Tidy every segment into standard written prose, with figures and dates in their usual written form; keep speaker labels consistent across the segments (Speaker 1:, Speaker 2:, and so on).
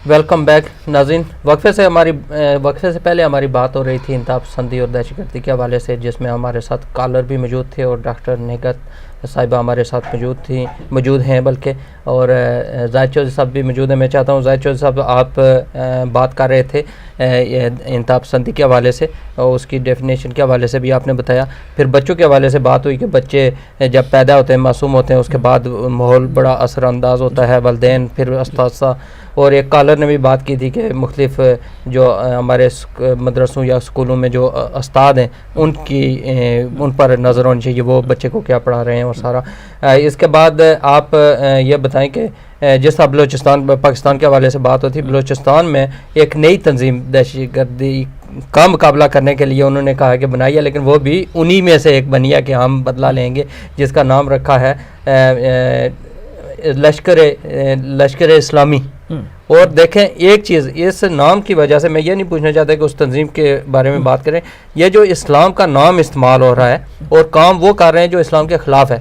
Speaker 1: Welcome back ناظرین. وقفے سے پہلے ہماری بات ہو رہی تھی انتہا پسندی اور دہشت گردی کے حوالے سے، جس میں ہمارے ساتھ کالر بھی موجود تھے اور ڈاکٹر نگہت صاحبہ ہمارے ساتھ موجود ہیں بلکہ، اور زاہد چودھری صاحب بھی موجود ہیں. میں چاہتا ہوں زاہد چودھری صاحب، آپ بات کر رہے تھے انتہا پسندی کے حوالے سے اور اس کی ڈیفینیشن کے حوالے سے بھی آپ نے بتایا. پھر بچوں کے حوالے سے بات ہوئی کہ بچے جب پیدا ہوتے ہیں معصوم ہوتے ہیں، اس کے بعد ماحول بڑا اثر انداز ہوتا ہے، والدین، پھر اساتذہ. اور ایک کالر نے بھی بات کی تھی کہ مختلف جو ہمارے مدرسوں یا اسکولوں میں جو استاد ہیں ان پر نظر ہونی چاہیے، وہ بچے کو کیا پڑھا رہے ہیں اور سارا. اس کے بعد آپ یہ بتائیں کہ جس طرح بلوچستان پاکستان کے حوالے سے بات ہوتی ہے، بلوچستان میں ایک نئی تنظیم دہشت گردی کا مقابلہ کرنے کے لیے انہوں نے کہا کہ بنائی ہے، لیکن وہ بھی انہی میں سے ایک بنی ہے کہ ہم بدلہ لیں گے، جس کا نام رکھا ہے لشکر اسلامی. اور دیکھیں ایک چیز، اس نام کی وجہ سے میں یہ نہیں پوچھنا چاہتا کہ اس تنظیم کے بارے میں بات کریں، یہ جو اسلام کا نام استعمال ہو رہا ہے اور کام وہ کر رہے ہیں جو اسلام کے خلاف ہے،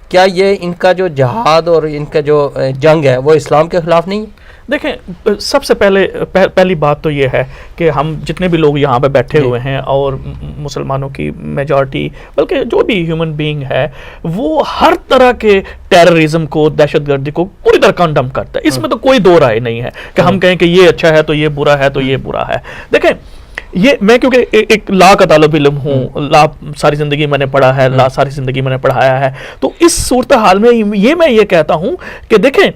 Speaker 1: کیا یہ ان کا جو جہاد اور ان کا جو جنگ ہے وہ اسلام کے خلاف نہیں ہے؟
Speaker 2: دیکھیں، سب سے پہلی بات تو یہ ہے کہ ہم جتنے بھی لوگ یہاں پہ بیٹھے ہوئے ہیں اور مسلمانوں کی میجارٹی، بلکہ جو بھی ہیومن بینگ ہے، وہ ہر طرح کے ٹیررزم کو، دہشت گردی کو پوری طرح کنڈم کرتا ہے. اس میں تو کوئی دو رائے نہیں ہے کہ ہم کہیں کہ یہ اچھا ہے تو یہ برا ہے تو یہ برا ہے. دیکھیں، یہ میں کیونکہ ایک لا کا طالب علم ہوں، لا ساری زندگی میں نے پڑھا ہے، لا ساری زندگی میں نے پڑھایا ہے، تو اس صورتحال میں میں یہ کہتا ہوں کہ دیکھیں،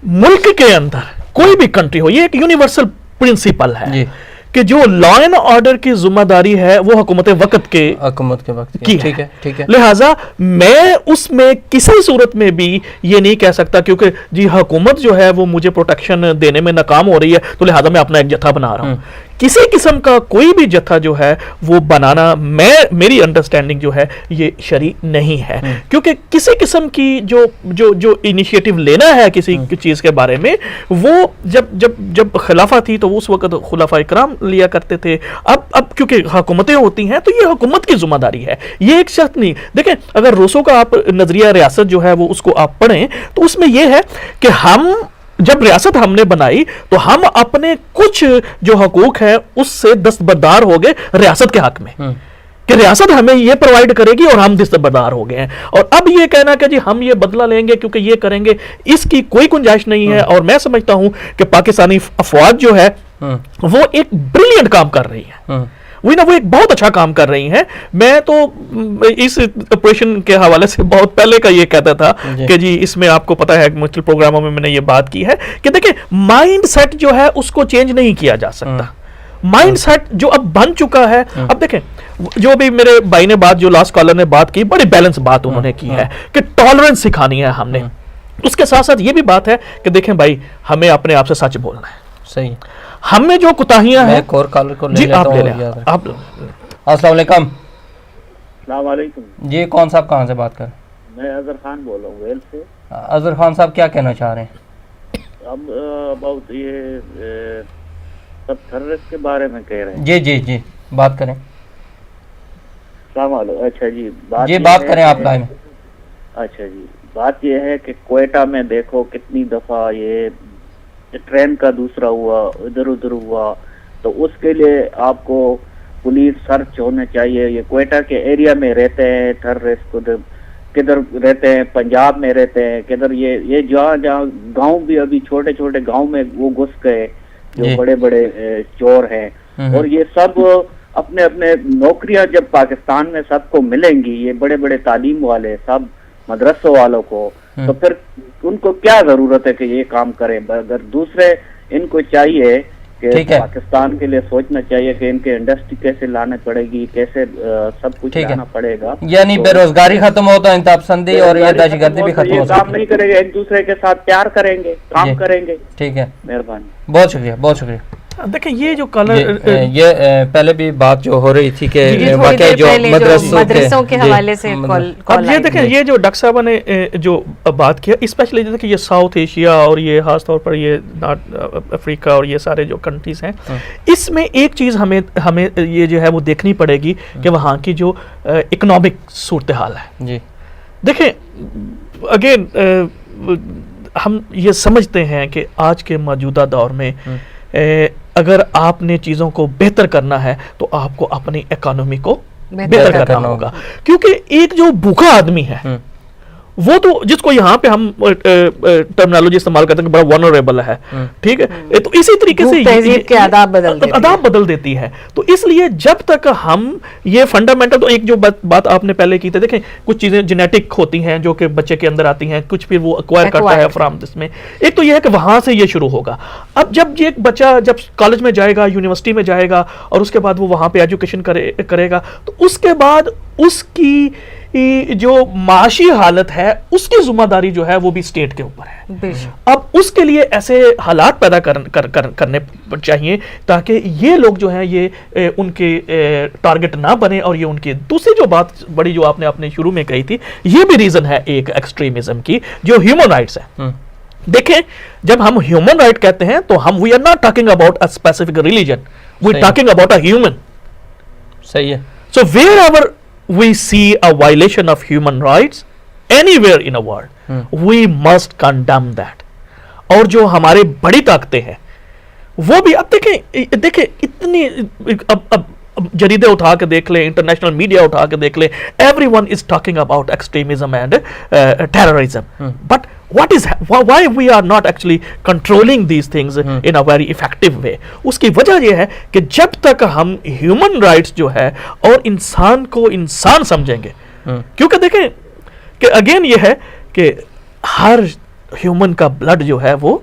Speaker 2: ملک کے اندر کوئی بھی کنٹری ہو، یہ ایک یونیورسل پرنسپل ہے کہ جو لا اینڈ آرڈر کی ذمہ داری ہے وہ حکومت وقت کی ہے. لہٰذا میں اس میں کسی صورت میں بھی یہ نہیں کہہ سکتا کیونکہ جی حکومت جو ہے وہ مجھے پروٹیکشن دینے میں ناکام ہو رہی ہے تو لہٰذا میں اپنا ایک جتھا بنا رہا ہوں. کسی قسم کا کوئی بھی جتھا جو ہے وہ بنانا میری انڈرسٹینڈنگ جو ہے یہ شرعی نہیں ہے، کیونکہ کسی قسم کی جو انیشیٹو لینا ہے کسی چیز کے بارے میں، وہ جب خلافہ تھی تو اس وقت خلفائے کرام لیا کرتے تھے. اب کیونکہ حکومتیں ہوتی ہیں تو یہ حکومت کی ذمہ داری ہے، یہ ایک شخص نہیں. دیکھیں، اگر روسو کا آپ نظریہ ریاست جو ہے وہ اس کو آپ پڑھیں تو اس میں یہ ہے کہ جب ریاست ہم نے بنائی تو ہم اپنے کچھ جو حقوق ہیں اس سے دستبردار ہو گئے ریاست کے حق میں کہ ریاست ہمیں یہ پرووائڈ کرے گی اور ہم دستبردار ہو گئے ہیں. اور اب یہ کہنا کہ جی ہم یہ بدلہ لیں گے کیونکہ یہ کریں گے، اس کی کوئی گنجائش نہیں ہے. اور میں سمجھتا ہوں کہ پاکستانی افواج جو ہے وہ ایک بریلینٹ کام کر رہی ہے، وہ ایک بہت اچھا کام کر رہی ہیں. میں تو اس آپریشن کے حوالے سے بہت پہلے کا یہ کہتا تھا کہ جی اس میں آپ کو پتا ہے مختلف پروگراموں میں نے یہ بات کی ہے کہ دیکھیں، مائنڈ سیٹ جو ہے اس کو چینج نہیں کیا جا سکتا. مائنڈ سیٹ جو اب بن چکا ہے، اب دیکھیں جو بھی میرے بھائی نے بات، جو لاسٹ کالر نے بات کی، بڑی بیلنس بات انہوں نے کی ہے کہ ٹالرنس سکھانی ہے ہم نے. اس کے ساتھ ساتھ یہ بھی بات ہے کہ دیکھیں بھائی، ہمیں اپنے آپ سے سچ بولنا ہے.
Speaker 1: صحیح.
Speaker 2: ہم میں جو کوتاہیاں ہیں،
Speaker 1: ایک اور کالر کو
Speaker 2: جی آپ لے لیں.
Speaker 1: السلام علیکم.
Speaker 3: السلام علیکم
Speaker 1: جی، کون صاحب کہاں سے بات کر رہے ہیں؟
Speaker 3: میں اظہر خان بول رہا ہوں ویل سے.
Speaker 1: اظہر خان صاحب کیا کہنا چاہ رہے ہیں؟
Speaker 3: اب اباؤٹ یہ سب ٹیررسٹ کے بارے میں کہہ رہے ہیں.
Speaker 1: جی بات کریں.
Speaker 3: السلام علیکم. اچھا جی،
Speaker 1: بات کریں آپ لائن میں.
Speaker 3: اچھا جی، بات یہ ہے کہ کوئٹہ میں دیکھو کتنی دفعہ یہ ٹرین کا دوسرا ہوا، ادھر ہوا، تو اس کے لیے آپ کو پولیس سرچ ہونا چاہیے. یہ کوئٹہ کے ایریا میں رہتے ہیں ٹیررسٹ، کدھر رہتے ہیں، پنجاب میں رہتے ہیں، کدھر یہ جہاں گاؤں بھی ابھی چھوٹے گاؤں میں وہ گھس گئے جو بڑے چور ہیں. اور یہ سب اپنے نوکریاں جب پاکستان میں سب کو ملیں گی، یہ بڑے تعلیم والے سب مدرسوں والوں کو، تو پھر ان کو کیا ضرورت ہے کہ یہ کام کریں؟ اگر دوسرے ان کو چاہیے کہ پاکستان کے لیے سوچنا چاہیے کہ ان کے انڈسٹری کیسے لانا پڑے گی، کیسے سب کچھ لانا پڑے گا.
Speaker 1: یعنی بے روزگاری ختم ہوتا ہے، انتہا پسندی اور یہ دہشت گردی بھی ختم ہو سکتی ہے.
Speaker 3: کام نہیں کریں گے، ایک دوسرے کے ساتھ پیار کریں گے، کام کریں گے.
Speaker 1: ٹھیک ہے،
Speaker 3: مہربانی.
Speaker 1: بہت شکریہ.
Speaker 2: دیکھیں، یہ جو کالر
Speaker 1: یہ پہلے بھی بات جو ہو رہی تھی کہ واقعی جو
Speaker 4: مدرسوں کے حوالے سے،
Speaker 2: اب یہ دیکھیں، یہ جو ڈاکٹر صاحبہ نے جو بات کیا، اسپیشلی دیکھیں یہ ساؤتھ ایشیا اور یہ خاص طور پر یہ نارتھ افریقہ اور یہ سارے جو کنٹریز ہیں، اس میں ایک چیز ہمیں یہ جو ہے وہ دیکھنی پڑے گی کہ وہاں کی جو اکنامک صورتحال ہے.
Speaker 1: جی
Speaker 2: دیکھیں، اگین ہم یہ سمجھتے ہیں کہ آج کے موجودہ دور میں اگر آپ نے چیزوں کو بہتر کرنا ہے تو آپ کو اپنی اکانومی کو بہتر کرنا ہوگا، کیونکہ ایک جو بھوکا آدمی ہے وہ تو جس کو یہاں پہ ہم ٹرمنالوجی استعمال کرتے ہیں کہ بڑا ونریبل ہے، ٹھیک ہے، تو اسی طریقے سے
Speaker 4: تہذیب کے آداب
Speaker 2: بدل دیتی ہے. تو اس لیے جب تک ہم یہ فنڈامنٹل، تو ایک جو بات آپ نے پہلے کی تھی، دیکھیں کچھ چیزیں جینیٹک ہوتی ہیں جو کہ بچے کے اندر آتی ہیں، کچھ پھر وہ ایکوائر کرتا ہے فرام دس میں. ایک تو یہ ہے کہ وہاں سے یہ شروع ہوگا. اب جب یہ ایک بچہ جب کالج میں جائے گا، یونیورسٹی میں جائے گا، اور اس کے بعد وہ وہاں پہ ایجوکیشن کرے گا، تو اس کے بعد اس کی جو معاشی حالت ہے اس کی ذمہ داری جو ہے وہ بھی اسٹیٹ کے اوپر ہے. اب اس کے لیے ایسے حالات پیدا کرنے چاہیے تاکہ یہ لوگ جو ہیں یہ ان کے ٹارگٹ نہ بنے. اور یہ ان کی دوسری جو بات بڑی جو آپ نے اپنے شروع میں کہی تھی، یہ بھی ریزن ہے ایک ایکسٹریمزم کی، جو ہیومن رائٹس ہے. دیکھیں جب ہم ہیومن رائٹ کہتے ہیں تو ہم we are not talking about a specific religion, we are talking about a human.
Speaker 1: صحیح ہے.
Speaker 2: So wherever we see a violation of human rights anywhere in a world, we must condemn that. اور جو ہمارے بڑی طاقتیں ہیں وہ بھی، اب دیکھیں اتنی، اب جریدے اٹھا کے دیکھ لیں، انٹرنیشنل میڈیا اٹھا کے دیکھ لیں، everyone is talking about extremism and terrorism. But why we are not actually controlling these things in a very effective way? اس کی وجہ یہ ہے کہ جب تک ہم human rights جو ہے اور انسان کو انسان سمجھیں گے، کیونکہ دیکھیں کہ اگین یہ ہے کہ ہر ہیومن کا بلڈ جو ہے وہ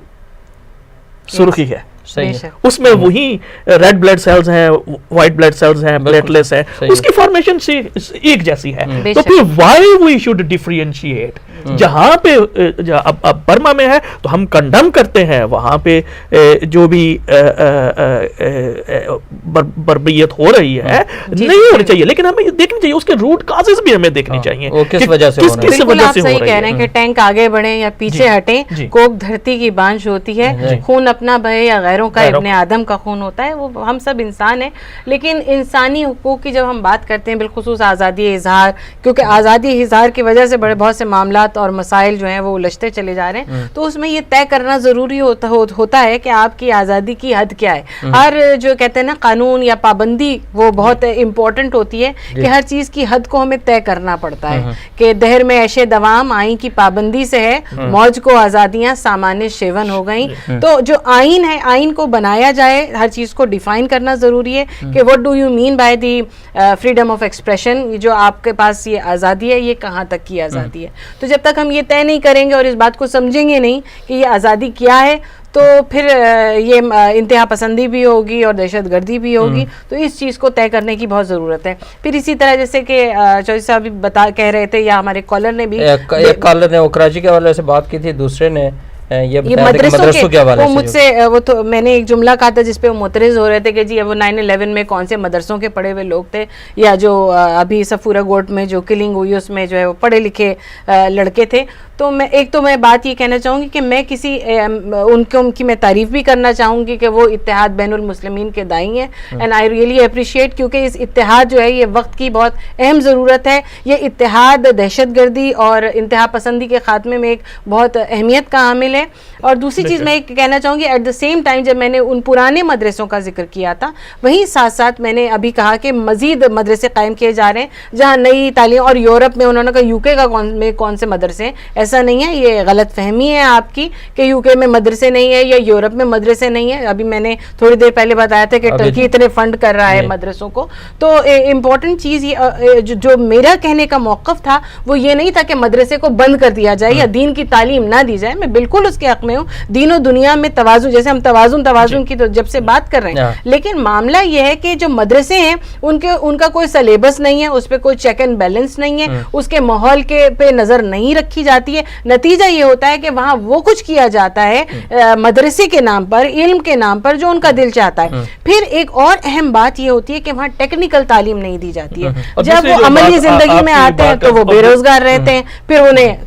Speaker 2: سرخی ہے، اس میں وہی ریڈ بلڈ سیلز ہیں، وائٹ بلڈ سیلز ہیں، پلیٹلیٹس ہیں، اس کی فارمیشن سے ایک جیسی ہے. تو پھر وائی وی شوڈ ڈیفرینشیٹ. جہاں پہ اب برما میں ہے تو ہم کنڈم کرتے ہیں، وہاں پہ جو بھی بربریت ہو رہی ہے نہیں ہونی چاہیے، لیکن ہمیں دیکھنی چاہیے اس کے روٹ کازز بھی ہمیں دیکھنی چاہیے،
Speaker 1: کس وجہ سے ہو رہی ہے.
Speaker 4: بالکل آپ صحیح کہہ رہے ہیں کہ ٹینک آگے بڑھیں یا پیچھے ہٹیں، کوک دھرتی کی بانجھ ہوتی ہے، خون اپنا بہے یا غیروں کا، ابن آدم کا خون ہوتا ہے، وہ ہم سب انسان ہیں. لیکن انسانی حقوق کی جب ہم بات کرتے ہیں، بالخصوص آزادی اظہار، کیونکہ آزادی اظہار کی وجہ سے بہت سے معاملات اور مسائل جو ہیں وہ الجھتے چلے جا رہے ہیں، تو اس میں یہ طے کرنا ضروری ہوتا ہے کہ آپ کی آزادی کی حد کیا ہے. ہر جو کہتے ہیں نا قانون یا پابندی، وہ بہت امپورٹنٹ ہوتی ہے کہ ہر چیز کی حد کو ہمیں طے کرنا پڑتا ہے کہ دہر میں عیش دوام آئین کی پابندی سے ہے، موج کو آزادیاں سامان شیون ہو گئیں. تو جو آئین ہے، آئین کو بنایا جائے، ہر چیز کو ڈیفائن کرنا ضروری ہے کہ what do you mean by the freedom of expression، جو آپ کے پاس یہ آزادی ہے، یہ کہاں تک کی آزادی ہے. تو جب تک ہم یہ طے نہیں کریں گے اور اس بات کو سمجھیں گے نہیں کہ یہ آزادی کیا ہے، تو پھر یہ انتہا پسندی بھی ہوگی اور دہشت گردی بھی ہوگی. تو اس چیز کو طے کرنے کی بہت ضرورت ہے. پھر اسی طرح جیسے کہ چودھری صاحب کہہ رہے تھے، یا ہمارے کالر نے بھی،
Speaker 1: ایک کالر نے کراچی کے حوالے سے بات کی تھی، دوسرے نے یہ مدرسوں کے حوالے سے
Speaker 4: مجھ سے وہ تو میں نے ایک جملہ کہا تھا جس پہ وہ معترض ہو رہے تھے کہ جی وہ 9/11 میں کون سے مدرسوں کے پڑھے ہوئے لوگ تھے، یا جو ابھی سفورہ گوٹ میں جو کلنگ ہوئی اس میں جو ہے وہ پڑھے لکھے لڑکے تھے. تو میں بات یہ کہنا چاہوں گی کہ میں ان کی میں تعریف بھی کرنا چاہوں گی کہ وہ اتحاد بین المسلمین کے دائی ہیں، اینڈ آئی ریئلی اپریشیٹ، کیونکہ اس اتحاد جو ہے یہ وقت کی بہت اہم ضرورت ہے. یہ اتحاد دہشت گردی اور انتہا پسندی کے خاتمے میں ایک بہت اہمیت کا عامل ہے. اور دوسری چیز میں کہنا چاہوں گی، ایٹ دا سیم ٹائم جب میں نے ان پرانے مدرسوں کا ذکر کیا تھا، وہیں ساتھ ساتھ میں نے ابھی کہا کہ مزید مدرسے قائم کیے جا رہے ہیں جہاں نئی تعلیم، اور یورپ میں انہوں نے کہا یو کے میں کون سے مدرسے ہیں. ایسا نہیں ہے، یہ غلط فہمی ہے آپ کی کہ یو کے میں مدرسے نہیں ہے یا یورپ میں مدرسے نہیں ہیں. ابھی میں نے تھوڑی دیر پہلے بتایا تھا کہ ٹرکی اتنے فنڈ کر رہا ہے مدرسوں کو. تو امپورٹنٹ چیز جو میرا کہنے کا موقف تھا وہ یہ نہیں تھا کہ مدرسے کو بند کر دیا جائے یا دین کی تعلیم نہ دی جائے. میں بالکل اس کے حق میں ہوں، دین و دنیا میں توازن، جیسے ہم توازن کی تو جب سے بات کر رہے ہیں، لیکن معاملہ یہ ہے کہ جو مدرسے ہیں ان کا کوئی سلیبس نہیں ہے، اس پہ کوئی چیک اینڈ بیلنس نہیں ہے، اس کے ماحول کے پہ نظر نہیں رکھی جاتی ہے. نتیجہ یہ ہوتا ہے کہ وہاں وہ کچھ کیا جاتا ہے مدرسے کے نام پر، علم کے نام پر، جو ان کا دل چاہتا ہے. پھر ایک اور اہم بات یہ ہوتی ہے کہ وہاں ٹیکنیکل تعلیم نہیں دی جاتی ہے. جب وہ عملی زندگی میں آتے ہیں تو وہ بے روزگار رہتے ہیں، پھر انہیں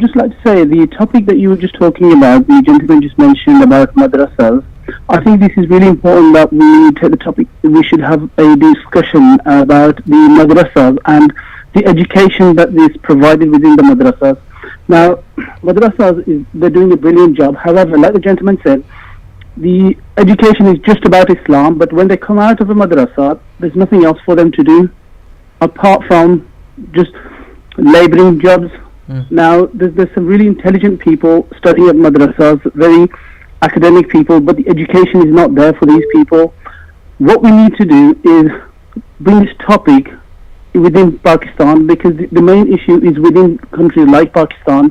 Speaker 5: just like to say the topic that you were just talking about, the gentleman just mentioned about madrasas. I think this is really important that we take the topic. We should have a discussion about the madrasas and the education that is provided within the madrasas. Now, madrasas they're doing a brilliant job. However, like the gentleman said, the education is just about Islam, but when they come out of a madrasa, there's nothing else for them to do apart from just laboring jobs. Now, there's some really intelligent people studying at madrasas, very academic people, but the education is not there for these people. What we need to do is bring this topic within Pakistan, because the main issue is within countries like Pakistan.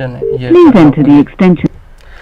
Speaker 5: Please enter the extension.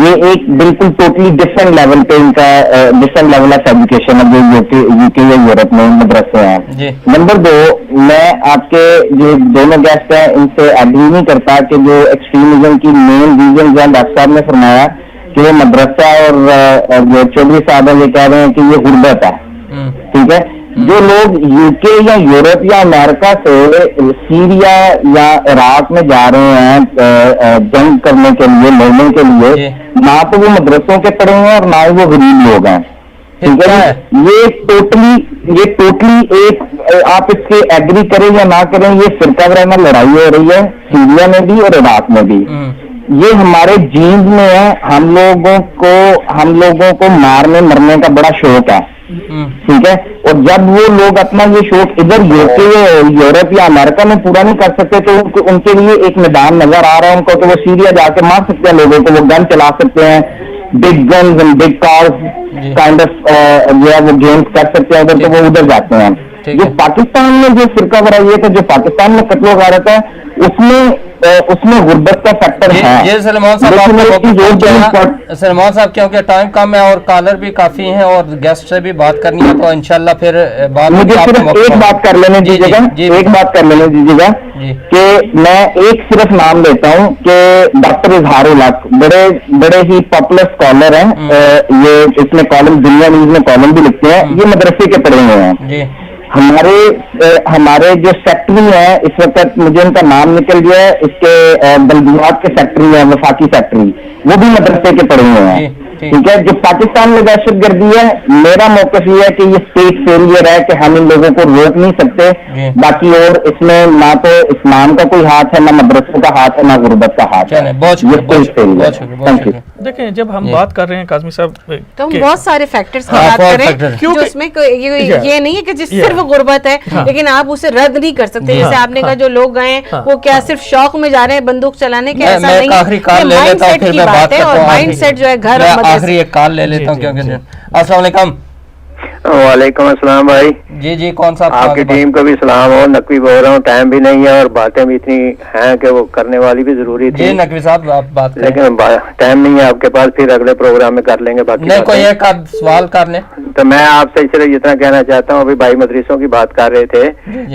Speaker 6: یہ ایک بالکل totally different level پہ ان کا different level of education ہے جو you کے یا Europe میں مدرسے ہیں. نمبر 2, میں آپ کے جو دونوں گیسٹ ہیں ان سے ایگری نہیں کرتا کہ جو ایکسٹریمزم کی مین ریزن جو ڈاکٹر صاحب نے فرمایا کہ وہ مدرسہ اور جو چودھری صاحب ہیں یہ کہہ رہے ہیں کہ یہ غربت ہے. ٹھیک ہے, جو لوگ یو کے یا یورپ یا امریکہ سے سیریا یا عراق میں جا رہے ہیں جنگ کرنے کے لیے, لڑنے کے لیے, نہ تو وہ مدرسوں کے پڑھے ہیں اور نہ ہی وہ غریب لوگ ہیں. ٹھیک ہے, یہ ٹوٹلی ایک, آپ اس کے ایگری کریں یا نہ کریں, یہ فرقہ وارانہ لڑائی ہو رہی ہے سیریا میں بھی اور عراق میں بھی. یہ ہمارے جینز میں ہے. ہم لوگوں کو مارنے مرنے کا بڑا شوق ہے. ٹھیک ہے, اور جب وہ لوگ اپنا یہ شوق ادھر یو کے یورپ یا امریکہ میں پورا نہیں کر سکتے تو ان کے لیے ایک میدان نظر آ رہا ہے ان کو کہ وہ سیریا جا کے مار سکتے ہیں لوگوں کو, وہ گن چلا سکتے ہیں, big guns and big cars kind of جو ہے وہ گیمز کر سکتے ہیں ادھر, تو وہ ادھر جاتے ہیں. جو پاکستان میں جو فرقہ واریت ہے, جو پاکستان میں قتل و غارت ہے, اس میں غربت کا فیکٹر ہے.
Speaker 1: یہ سلمان صاحب کیونکہ ٹائم کم ہے اور کالر بھی کافی ہیں اور گیسٹ سے بھی بات کرنی ہے, تو انشاءاللہ پھر
Speaker 6: مجھے صرف ایک بات کر لینے دیجیے گا, کہ میں ایک صرف نام لیتا ہوں کہ ڈاکٹر اظہار الحق بڑے ہی پاپولر اسکالر ہیں. یہ اس میں کالم دنیا نیوز میں کالم بھی لکھتے ہیں. یہ مدرسے کے پڑھے ہوئے ہیں. ہمارے جو سیکٹری ہیں اس وقت, مجھے ان کا نام نکل گیا ہے, اس کے بلدیات کے سیکٹری ہیں, وفاقی سیکٹری, وہ بھی مدرسے کے پڑھے ہوئے ہیں. ٹھیک ہے, جو پاکستان میں دہشت گردی ہے, میرا موقف یہ ہے کہ یہ اسٹیٹ فیلئر ہے کہ ہم ان لوگوں کو روک نہیں سکتے. باقی اور اس میں نہ تو اسلام کا کوئی ہاتھ ہے, نہ مدرسوں کا ہاتھ ہے, نہ غربت کا ہاتھ ہے.
Speaker 2: دیکھیں, جب ہم بات کر رہے ہیں کاظمی صاحب,
Speaker 4: تو ہم بہت سارے فیکٹرز کی بات کر رہے ہیں, جو اس میں یہ نہیں ہے کہ صرف غربت ہے, لیکن آپ اسے رد نہیں کر سکتے. جیسے آپ نے کہا جو لوگ گئے ہیں وہ کیا صرف شوق میں جا رہے ہیں بندوق چلانے کے, ایسا نہیں ہے. مائنڈ سیٹ کی بات ہے, اور مائنڈ سیٹ جو ہے گھر
Speaker 1: آخری ایک کال لے لیتا ہوں کیونکہ السلام علیکم.
Speaker 7: وعلیکم السلام بھائی.
Speaker 1: جی کون صاحب,
Speaker 7: آپ کی ٹیم کو بھی سلام ہو. نقوی بول رہا ہوں, ٹائم بھی نہیں ہے اور باتیں بھی اتنی ہیں کہ وہ کرنے والی بھی ضروری تھی.
Speaker 1: جی نقوی صاحب آپ بات کریں.
Speaker 7: لیکن ٹائم نہیں ہے آپ کے پاس, پھر اگلے پروگرام میں کر لیں گے. باقی
Speaker 1: نہیں, کوئی ایک سوال کر لیں.
Speaker 7: تو میں آپ سے صرف اتنا کہنا چاہتا ہوں, ابھی بھائی مدرسوں کی بات کر رہے تھے,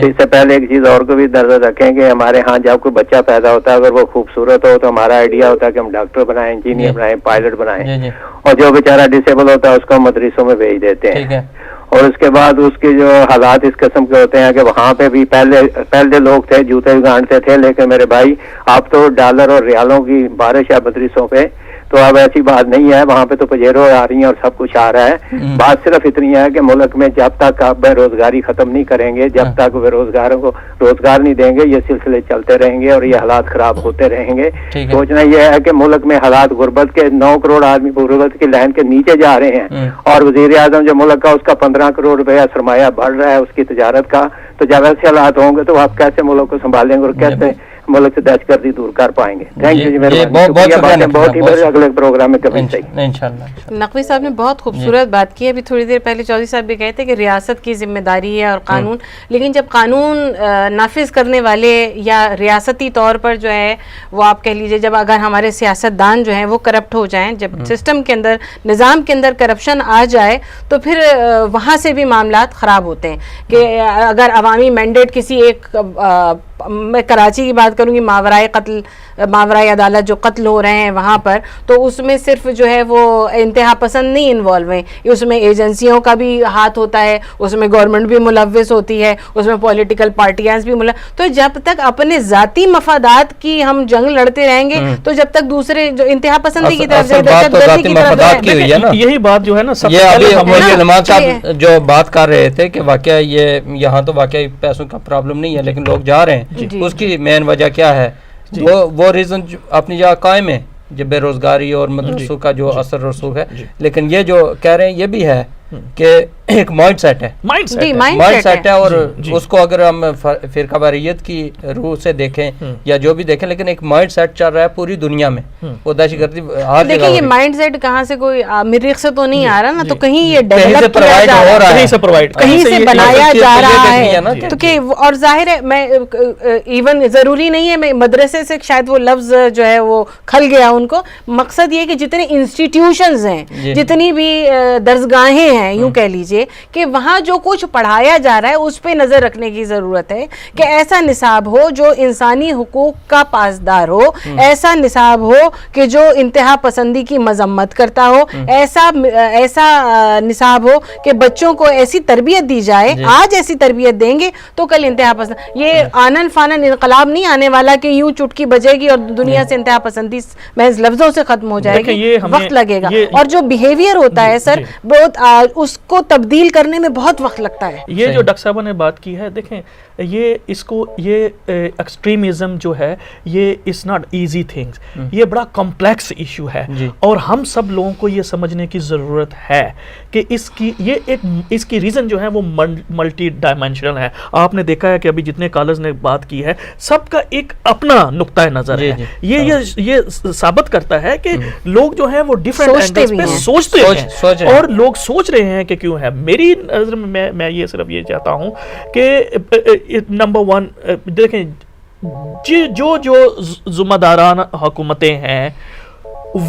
Speaker 7: اس سے پہلے ایک چیز اور کو بھی نظر رکھیں کہ ہمارے ہاں جب کوئی بچہ پیدا ہوتا ہے, اگر وہ خوبصورت ہو تو ہمارا آئیڈیا ہوتا ہے کہ ہم ڈاکٹر بنائیں, انجینئر بنائیں, پائلٹ بنائیں, اور جو بیچارہ ڈسیبل ہوتا ہے اس کو مدرسوں میں بھیج دیتے ہیں. اور اس کے بعد اس کے جو حالات اس قسم کے ہوتے ہیں کہ وہاں پہ بھی پہلے لوگ تھے جوتے گانٹتے تھے, لیکن میرے بھائی اب تو ڈالر اور ریالوں کی بارش ہے مدرسوں پہ, تو اب ایسی بات نہیں ہے. وہاں پہ تو پجیرو آ رہی ہیں اور سب کچھ آ رہا ہے. بات صرف اتنی ہے کہ ملک میں جب تک آپ بے روزگاری ختم نہیں کریں گے, جب تک بے روزگاروں کو روزگار نہیں دیں گے, یہ سلسلے چلتے رہیں گے اور یہ حالات خراب ہوتے رہیں گے. سوچنا یہ ہے کہ ملک میں حالات غربت کے, 9 کروڑ آدمی غربت کی لائن کے نیچے جا رہے ہیں, اور وزیر اعظم جو ملک کا, اس کا 15 کروڑ روپیہ سرمایہ بڑھ رہا ہے اس کی تجارت کا. تو جب ایسے حالات ہوں گے تو آپ کیسے ملک کو سنبھالیں گے اور کیسے ملک سے دہشت گردی دور کر پائیں گے. تھینک یو جی, بہت ہی اگلے پروگرام میں کبھی
Speaker 1: انشاءاللہ.
Speaker 4: نقوی صاحب نے بہت خوبصورت بات کی. ابھی تھوڑی دیر پہلے چودھری صاحب بھی کہتے کہ ریاست کی ذمہ داری ہے اور قانون, لیکن جب قانون نافذ کرنے والے یا ریاستی طور پر جو ہے وہ آپ کہہ لیجئے, جب اگر ہمارے سیاستدان جو ہیں وہ کرپٹ ہو جائیں, جب سسٹم کے اندر, نظام کے اندر کرپشن آ جائے, تو پھر وہاں سے بھی معاملات خراب ہوتے ہیں. کہ اگر عوامی مینڈیٹ کسی ایک, میں کراچی کی بات کروں گی, ماورائے عدالت جو قتل ہو رہے ہیں وہاں پر, تو اس میں صرف جو ہے وہ انتہا پسند نہیں انوالو ہیں, اس میں ایجنسیوں کا بھی ہاتھ ہوتا ہے, اس میں گورنمنٹ بھی ملوث ہوتی ہے, اس میں پولیٹیکل پارٹیاں بھی تو جب تک اپنے ذاتی مفادات کی ہم جنگ لڑتے رہیں گے, تو جب تک دوسرے جو انتہا پسندی کی طرف
Speaker 2: یہی بات جو ہے نا,
Speaker 1: سلمان صاحب جو بات کر رہے تھے کہ واقعہ یہ یہاں تو واقعی پیسوں کا پرابلم نہیں ہے, لیکن لوگ جا رہے ہیں, اس کی مین وجہ کیا ہے؟ وہ ریزن اپنی جگہ قائم ہے, جو بے روزگاری اور مدرسوں کا جو اثر رسوخ ہے. لیکن یہ جو کہہ رہے ہیں یہ بھی ہے کہ ایک مائنڈ سیٹ ہے،
Speaker 2: مائنڈ
Speaker 1: سیٹ ہے، اور اس کو اگر ہم فرقہ واریت کی روح سے دیکھیں یا جو بھی دیکھیں، لیکن ایک مائنڈ سیٹ چل رہا ہے پوری دنیا میں، وہ دہشت گردی ہر جگہ.
Speaker 4: دیکھیں یہ مائنڈ سیٹ کہاں سے کوئی مریخ سے تو نہیں آ رہا نا، تو کہیں یہ ڈیولپ
Speaker 1: کیا جا رہا ہے،
Speaker 4: کہیں سے بنایا جا رہا ہے. تو کہ اور ظاہر ہے میں ایون ضروری نہیں ہے میں مدرسے سے شاید وہ لفظ جو ہے وہ کھل گیا ان کو. مقصد یہ کہ جتنے انسٹیٹیوشنز ہیں، جتنی بھی درسگاہیں ہیں، یوں کہہ لیجئے کہ وہاں جو کچھ پڑھایا جا رہا ہے اس پہ نظر رکھنے کی ضرورت ہے کہ ایسا نصاب ہو جو انسانی حقوق کا پاسدار ہو، ایسا نصاب ہو کہ جو انتہا پسندی کی مذمت کرتا ہو، ایسا نصاب ہو کہ بچوں کو ایسی تربیت دی جائے. آج ایسی تربیت دیں گے تو کل انتہا پسند، یہ آنن فانن انقلاب نہیں آنے والا کہ یوں چٹکی بجے گی اور دنیا سے انتہا پسندی محض لفظوں سے ختم ہو جائے گی. وقت لگے گا، اور جو بیہیویئر ہوتا ہے سر بہت اس کو تبدیل کرنے میں بہت وقت لگتا ہے.
Speaker 2: یہ جو ڈاکٹر صاحبہ نے بات کی ہے، دیکھیں یہ ایکسٹریمزم جو ہے یہ از ناٹ ایزی تھنگس، یہ بڑا کمپلیکس ایشو ہے، اور ہم سب لوگوں کو یہ سمجھنے کی ضرورت ہے کہ اس کی ریزن جو ہے وہ ملٹی ڈائمینشنل ہے. آپ نے دیکھا ہے کہ ابھی جتنے کالرز نے بات کی ہے سب کا ایک اپنا نقطہ نظر ہے. یہ ثابت کرتا ہے کہ لوگ جو ہیں وہ ڈیفرنٹ اینگلز پہ سوچتے ہیں، اور لوگ سوچ رہے ہیں کہ کیوں ہے. میری نظر میں یہ صرف یہ چاہتا ہوں کہ نمبر ون دیکھیں جو ذمہ داران حکومتیں ہیں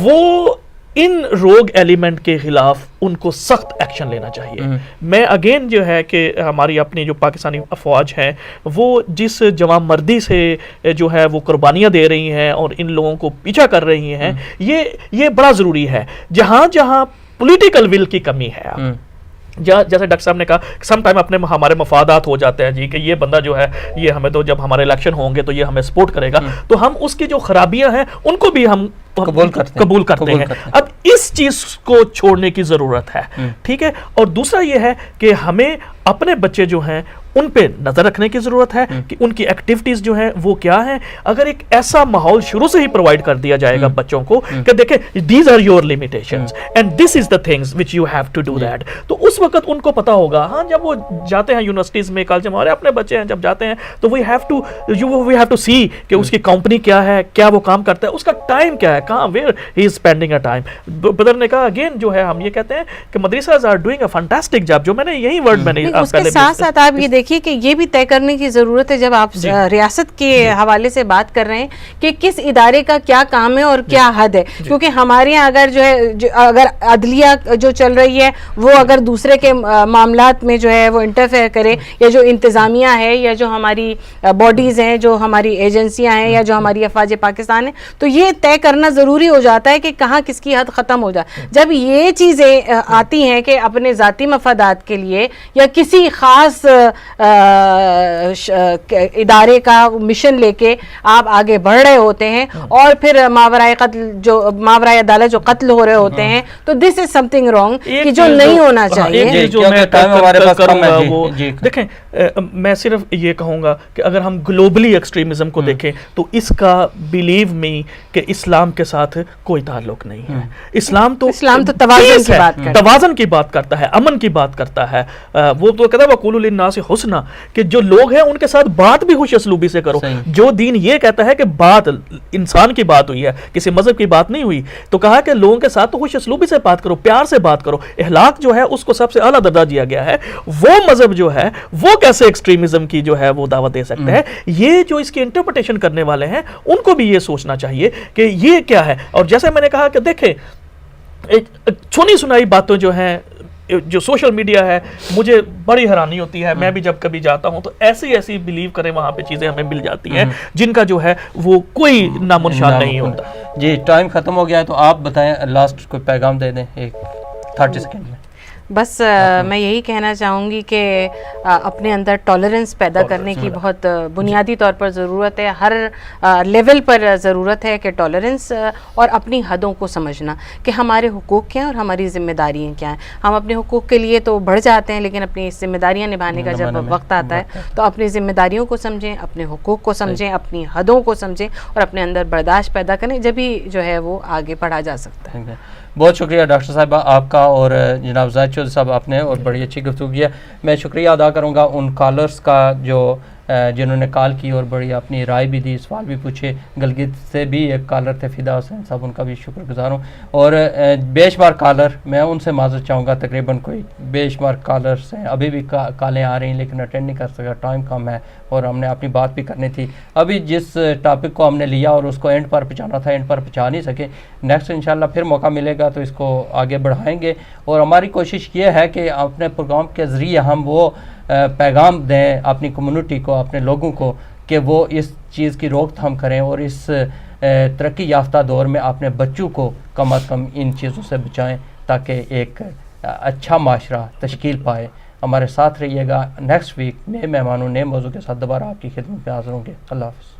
Speaker 2: وہ ان روگ ایلیمنٹ کے خلاف ان کو سخت ایکشن لینا چاہیے. میں اگین جو ہے کہ ہماری اپنی جو پاکستانی افواج ہیں وہ جس جوان مردی سے جو ہے وہ قربانیاں دے رہی ہیں اور ان لوگوں کو پیچھا کر رہی ہیں، یہ بڑا ضروری ہے. جہاں پولیٹیکل ول کی کمی ہے، جیسے ڈاکٹر صاحب نے کہا سم ٹائم ہمارے مفادات ہو جاتے ہیں کہ یہ بندہ جو ہے یہ ہمیں تو جب ہمارے الیکشن ہوں گے تو یہ ہمیں سپورٹ کرے گا، تو ہم اس کی جو خرابیاں ہیں ان کو بھی ہم قبول کرتے ہیں. اب اس چیز کو چھوڑنے کی ضرورت ہے، ٹھیک ہے. اور دوسرا یہ ہے کہ ہمیں اپنے بچے جو ہیں ان پہ نظر رکھنے کی ضرورت ہے کہ ان کی ایکٹیویٹیز جو ہیں وہ کیا ہیں. اگر ایک ایسا ماحول شروع سے ہی پرووائڈ کر دیا جائے گا بچوں کو کہ دیکھیں these are your limitations and this is the things which you have to do that, تو اس وقت ان کو پتا ہوگا. ہاں جب وہ جاتے ہیں یونیورسٹیز میں، کالج میں، ہمارے اپنے بچے ہیں جب جاتے ہیں تو وی ہیو ٹو سی کہ اس کی کمپنی کیا ہے، کیا وہ کام کرتا ہے، اس کا ٹائم کیا ہے، کہاں where he is spending a time. Badr نے کہا اگین جو ہے ہم یہ کہتے ہیں کہ مدرسہ آر ڈوئنگ اے فانٹاسٹک جاب، جو میں نے یہی ورڈ میں نے
Speaker 4: اس کے ساتھ ساتھ آپ یہ دیکھیے کہ یہ بھی طے کرنے کی ضرورت ہے جب آپ ریاست کے حوالے سے بات کر رہے ہیں کہ کس ادارے کا کیا کام ہے اور کیا حد ہے. کیونکہ ہمارے یہاں اگر جو ہے اگر عدلیہ جو چل رہی ہے وہ اگر دوسرے کے معاملات میں جو ہے وہ انٹرفیئر کرے، یا جو انتظامیہ ہے، یا جو ہماری باڈیز ہیں، جو ہماری ایجنسیاں ہیں، یا جو ہماری افواج پاکستان ہیں، تو یہ طے کرنا ضروری ہو جاتا ہے کہ کہاں کس کی حد ختم ہو جائے. جب یہ چیزیں آتی ہیں کہ اپنے ذاتی مفادات کے لیے یا کسی خاص ادارے کا مشن لے کے آپ آگے بڑھ رہے ہوتے ہیں، اور پھر ماورائے عدالت جو قتل ہو رہے ہوتے ہیں، تو دس از سم تھنگ رانگ کہ جو نہیں ہونا چاہیے.
Speaker 2: دیکھیں میں صرف یہ کہوں گا کہ اگر ہم گلوبلی ایکسٹریمزم کو دیکھیں تو اس کا بلیو می کہ اسلام کے ساتھ کوئی تعلق نہیں ہے. اسلام تو توازن کی بات کرتا ہے، امن کی بات کرتا ہے. وہ تو کہتا ہے وَقُولُوا لِلنَّاسِ حُسْنًا کہ جو لوگ ہیں ان کے ساتھ بات بھی خوش اسلوبی سے کرو. جو دین یہ کہتا ہے کہ بات انسان کی بات ہوئی ہے، کسی مذہب کی بات نہیں ہوئی، تو کہا کہ لوگوں کے ساتھ تو خوش اسلوبی سے بات کرو، پیار سے بات کرو. اخلاق جو ہے اس کو سب سے اعلیٰ درجہ دیا گیا ہے. وہ مذہب جو ہے وہ کیسے ایکسٹریمزم کی جو ہے وہ دعوت دے سکتے ہیں؟ یہ جو اس کی انٹرپریٹیشن کرنے والے ہیں ان کو بھی یہ سوچنا چاہیے کہ یہ کیا ہے. اور جیسے میں نے کہا کہ دیکھیں ایک سنی سنائی باتیں جو ہیں جو سوشل میڈیا ہے مجھے بڑی حیرانی ہوتی ہے. میں بھی جب کبھی جاتا ہوں تو ایسی بلیو کریں وہاں پہ چیزیں ہمیں مل جاتی ہیں جن کا جو ہے وہ کوئی نام نشان نہیں ہوتا.
Speaker 1: جی ٹائم ختم ہو گیا ہے تو آپ بتائیں لاسٹ کوئی پیغام دے دیں ایک 30 سیکنڈ میں.
Speaker 4: بس میں یہی کہنا چاہوں گی کہ اپنے اندر ٹالرنس پیدا کرنے کی بہت بنیادی طور پر ضرورت ہے. ہر لیول پر ضرورت ہے کہ ٹالرنس اور اپنی حدوں کو سمجھنا کہ ہمارے حقوق کیا ہیں اور ہماری ذمہ داریاں کیا ہیں. ہم اپنے حقوق کے لیے تو بڑھ جاتے ہیں لیکن اپنی ذمہ داریاں نبھانے کا جب وقت آتا ہے تو اپنی ذمہ داریوں کو سمجھیں، اپنے حقوق کو سمجھیں، اپنی حدوں کو سمجھیں اور اپنے اندر برداشت پیدا کریں. جبھی جو ہے وہ آگے بڑھا جا سکتا ہے.
Speaker 1: بہت شکریہ ڈاکٹر صاحبہ آپ کا اور جناب زاہد چودھری صاحب آپ نے اور بڑی اچھی گفتگو کی ہے. میں شکریہ ادا کروں گا ان کالرز کا جو جنہوں نے کال کی اور بڑی اپنی رائے بھی دی, سوال بھی پوچھے. گلگت سے بھی ایک کالر تھے فدا حسین صاحب, ان کا بھی شکر گزار ہوں. اور بے شمار کالر, میں ان سے معذرت چاہوں گا, تقریباً کوئی بے شمار کالرس ہیں, ابھی بھی کالیں آ رہی ہیں لیکن اٹینڈ نہیں کر سکا, ٹائم کم ہے اور ہم نے اپنی بات بھی کرنی تھی. ابھی جس ٹاپک کو ہم نے لیا اور اس کو اینڈ پر پہنچانا تھا, اینڈ پر پہنچا نہیں سکے. نیکسٹ انشاءاللہ پھر موقع ملے گا تو اس کو آگے بڑھائیں گے. اور ہماری کوشش یہ ہے کہ اپنے پروگرام کے ذریعے ہم وہ پیغام دیں اپنی کمیونٹی کو, اپنے لوگوں کو, کہ وہ اس چیز کی روک تھام کریں اور اس ترقی یافتہ دور میں اپنے بچوں کو کم از کم ان چیزوں سے بچائیں تاکہ ایک اچھا معاشرہ تشکیل پائے. ہمارے ساتھ رہیے گا. نیکسٹ ویک نئے مہمانوں نئے موضوع کے ساتھ دوبارہ آپ کی خدمت میں حاضر ہوں گے. اللہ حافظ.